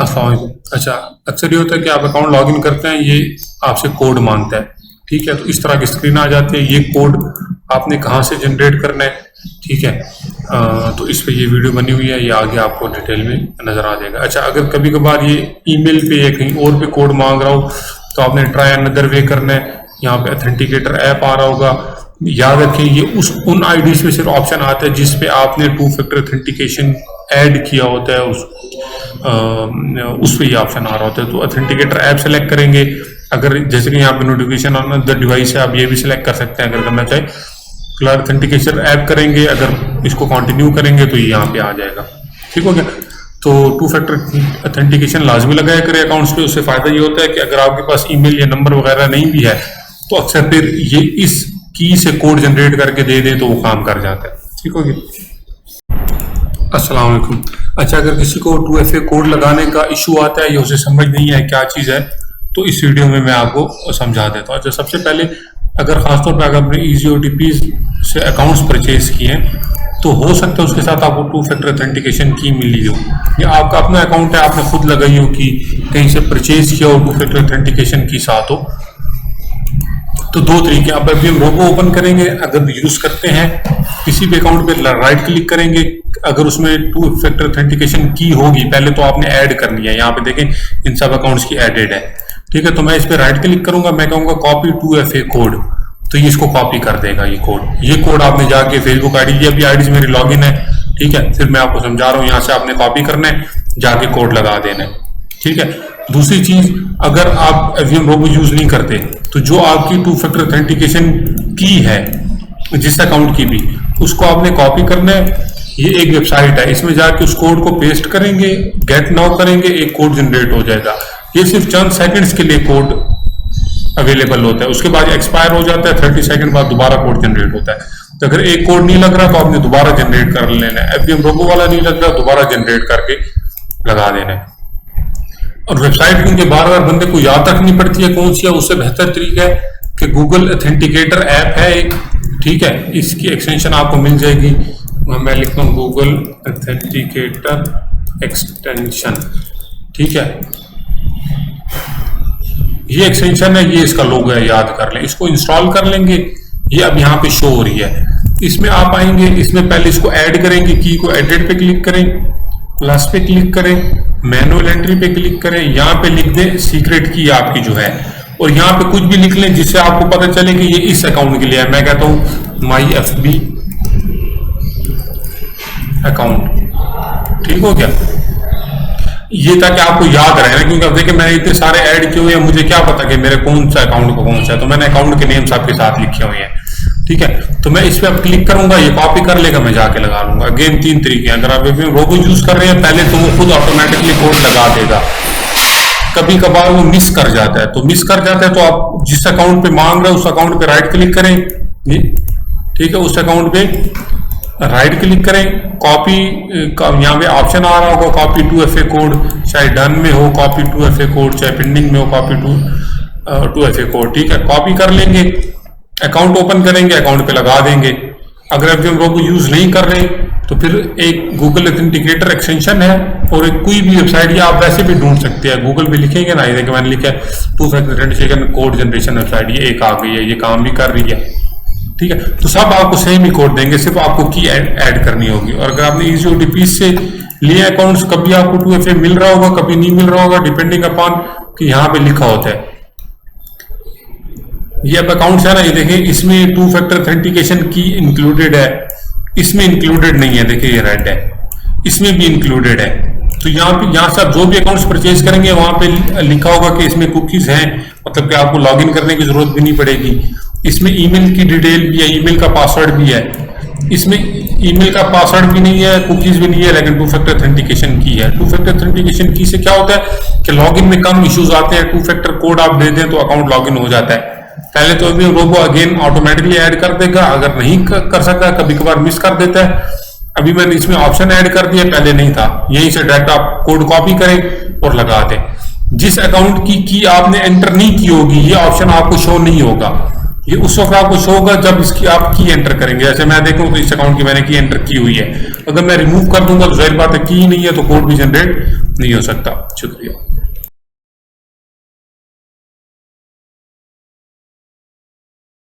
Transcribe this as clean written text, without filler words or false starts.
अस्सलाम वालेकुम। अच्छा, अक्सर ये होता है कि आप अकाउंट लॉगिन करते हैं, ये आपसे कोड मांगता है। ठीक है, तो इस तरह की स्क्रीन आ जाती है। ये कोड आपने कहाँ से जनरेट करना है, ठीक है। तो इस पे ये वीडियो बनी हुई है, ये आगे आपको डिटेल में नज़र आ जाएगा। अच्छा, अगर कभी कभार ये ईमेल पे या कहीं और पे कोड मांग रहा हो तो आपने ट्राई अनदर वे करना है। यहाँ पे ऑथेंटिकेटर ऐप आ रहा होगा, याद रखें ये उन आईडीज पे सिर्फ ऑप्शन आता है जिस पे आपने टू फैक्टर ऑथेंटिकेशन ऐड किया होता है, उस पे ये ऑप्शन आ रहा होता है। तो ऑथेंटिकेटर ऐप सेलेक्ट करेंगे। अगर जैसे कि यहाँ पे नोटिफिकेशन ऑन द डिवाइस है, आप ये भी सिलेक्ट कर सकते हैं अगर करना चाहे। क्लाउड ऑथेंटिकेशन ऐप करेंगे, अगर इसको कंटिन्यू करेंगे तो ये यहाँ पे आ जाएगा। ठीक हो गया। तो टू फैक्टर ऑथेंटिकेशन लाजमी लगाया करें अकाउंट्स पे। उससे फायदा ये होता है कि अगर आपके पास ईमेल या नंबर वगैरह नहीं भी है तो अक्सर फिर ये इस की से कोड जनरेट करके दे दे तो वो काम कर जाता है। ठीक हो गया। अस्सलाम वालेकुम। अच्छा, अगर किसी को 2FA कोड लगाने का इशू आता है या उसे समझ नहीं है क्या चीज़ है, तो इस वीडियो में मैं आपको समझा देता हूँ। अच्छा, सबसे पहले अगर खासतौर पर अगर आपने ईजी OTP से अकाउंट्स परचेज किए हैं तो हो सकता है उसके साथ आपको टू फैक्टर ऑथेंटिकेशन की मिली हो, या आपका अपना अकाउंट है आपने खुद लगाई हो कि कहीं से परचेज किया हो, टू फैक्टर ऑथेंटिकेशन की साथ हो। तो दो तरीके, आप अभी हम रोबो ओपन करेंगे। अगर यूज करते हैं किसी भी अकाउंट पे राइट क्लिक करेंगे, अगर उसमें टू फैक्टर ऑथेंटिकेशन की होगी पहले तो आपने ऐड करनी है। यहाँ पे देखें इन सब अकाउंट्स की एडेड है। ठीक है, तो मैं इस पे राइट क्लिक करूंगा, मैं कहूंगा कॉपी 2FA कोड, तो ये इसको कॉपी कर देगा। ये कोड आपने जाके फेसबुक आईडी, ये अभी आईडी मेरी लॉगिन है। ठीक है, फिर मैं आपको समझा रहा हूँ, यहाँ से आपने कॉपी करना है, जाके कोड लगा देना है। ठीक है। दूसरी चीज, अगर आप एवीएम रोबो यूज नहीं करते तो जो आपकी टू फैक्टर ऑथेंटिकेशन की है जिस अकाउंट की भी, उसको आपने कॉपी करना है। ये एक वेबसाइट है, इसमें जाके उस कोड को पेस्ट करेंगे, गेट नाउ करेंगे, एक कोड जनरेट हो जाएगा। ये सिर्फ चंद सेकंड्स के लिए कोड अवेलेबल होता है, उसके बाद एक्सपायर हो जाता है। 30 सेकंड बाद दोबारा कोड जनरेट होता है। तो अगर एक कोड नहीं लग रहा तो आपने दोबारा जनरेट कर लेना है। एवीएम रोबो वाला नहीं लग रहा, दोबारा जनरेट करके लगा देना है। और वेबसाइट क्योंकि बार बार बंदे को याद रखनी पड़ती है कौन सी है, उससे बेहतर तरीका है कि गूगल ऑथेंटिकेटर ऐप है एक। ठीक है, इसकी एक्सटेंशन आपको मिल जाएगी। मैं लिखता हूँ गूगल ऑथेंटिकेटर एक्सटेंशन। ठीक है, ये एक्सटेंशन है, ये इसका लोगो है, याद कर लें। इसको इंस्टॉल कर लेंगे, ये अब यहाँ पे शो हो रही है। इसमें आप आएंगे, इसमें पहले इसको ऐड करेंगे, की को एडिट पे क्लिक करें, प्लस पे क्लिक करें, मैनुअल एंट्री पे क्लिक करें, यहाँ पे लिख दें सीक्रेट की आपकी जो है, और यहाँ पे कुछ भी लिख लें जिससे आपको पता चले कि ये इस अकाउंट के लिए है। मैं कहता हूँ माई FB अकाउंट। ठीक हो गया, ये ताकि आपको याद रहे ना, क्योंकि अब देखिए मैंने इतने सारे ऐड किए हुए हैं, मुझे क्या पता कि मेरे कौन सा अकाउंट को कौन सा है, तो मैंने अकाउंट के नेम्स आपके साथ लिखे हुए हैं। ठीक है, तो मैं इस पे अब क्लिक करूंगा, ये कॉपी कर लेगा, मैं जाके लगा लूंगा। अगेन 3 तरीके हैं। अगर आप रोबो यूज कर रहे हैं पहले तो वो खुद ऑटोमेटिकली कोड लगा देगा। कभी कभार वो मिस कर जाता है, तो आप जिस अकाउंट पे मांग रहे हैं उस अकाउंट पे राइट क्लिक करें। ठीक है, उस अकाउंट पे राइट क्लिक करें, कॉपी यहाँ पे ऑप्शन आ रहा होगा कॉपी 2FA कोड, चाहे डन में हो कॉपी 2FA कोड, चाहे पेंडिंग में हो कॉपी 2FA कोड। ठीक है, कॉपी कर लेंगे, अकाउंट ओपन करेंगे, अकाउंट पे लगा देंगे। अगर आप रोबो यूज नहीं कर रहे तो फिर एक गूगल ऑथेंटिकेटर एक्सटेंशन है, और एक कोई भी वेबसाइट या आप वैसे भी ढूंढ सकते हैं। गूगल पे लिखेंगे ना, ये देखिए मैंने लिखा है two factor authentication code generation website, ये एक आ गई है, ये काम भी कर रही है। ठीक है, तो सब आपको सेम ही कोड देंगे, सिर्फ आपको की ऐड करनी होगी। और अगर आपने ईजी OTP से लिए अकाउंट्स, कभी आपको 2FA मिल रहा होगा, कभी नहीं मिल रहा होगा, डिपेंडिंग अपॉन कि यहाँ पे लिखा होता है। ये अब अकाउंट्स है ना, ये देखिए इसमें टू फैक्टर ऑथेंटिकेशन की इंक्लूडेड है, इसमें इंक्लूडेड नहीं है। देखिए ये रेड है, इसमें भी इंक्लूडेड है। तो यहाँ से आप जो भी अकाउंट्स परचेज करेंगे वहां पे लिखा होगा कि इसमें कुकीज हैं, मतलब कि आपको लॉगिन करने की जरूरत भी नहीं पड़ेगी। इसमें ईमेल की डिटेल भी है, ईमेल का पासवर्ड भी है। इसमें ईमेल का पासवर्ड भी नहीं है, कुकीज भी नहीं है, लेकिन टू फैक्टर ऑथेंटिकेशन की है। टू फैक्टर ऑथेंटिकेशन की से क्या होता है कि लॉगिन में कम इश्यूज आते हैं। टू फैक्टर कोड आप दे दें तो अकाउंट लॉगिन हो जाता है। पहले तो अभी रोबो अगेन ऑटोमेटिकली ऐड कर देगा, अगर नहीं कर सकता कभी कभार मिस कर देता है। अभी मैंने इसमें ऑप्शन ऐड कर दिया, पहले नहीं था। यहीं से डायरेक्ट आप कोड कॉपी करें और लगा दें। जिस अकाउंट की आपने एंटर नहीं की होगी ये ऑप्शन आपको शो नहीं होगा। ये उस वक्त आपको शो होगा जब इसकी आप की एंटर करेंगे। जैसे मैं देखूं तो इस अकाउंट की मैंने की एंटर की हुई है, अगर मैं रिमूव कर दूंगा तो जाहिर बात है की नहीं है तो कोड भी जनरेट नहीं हो सकता। शुक्रिया।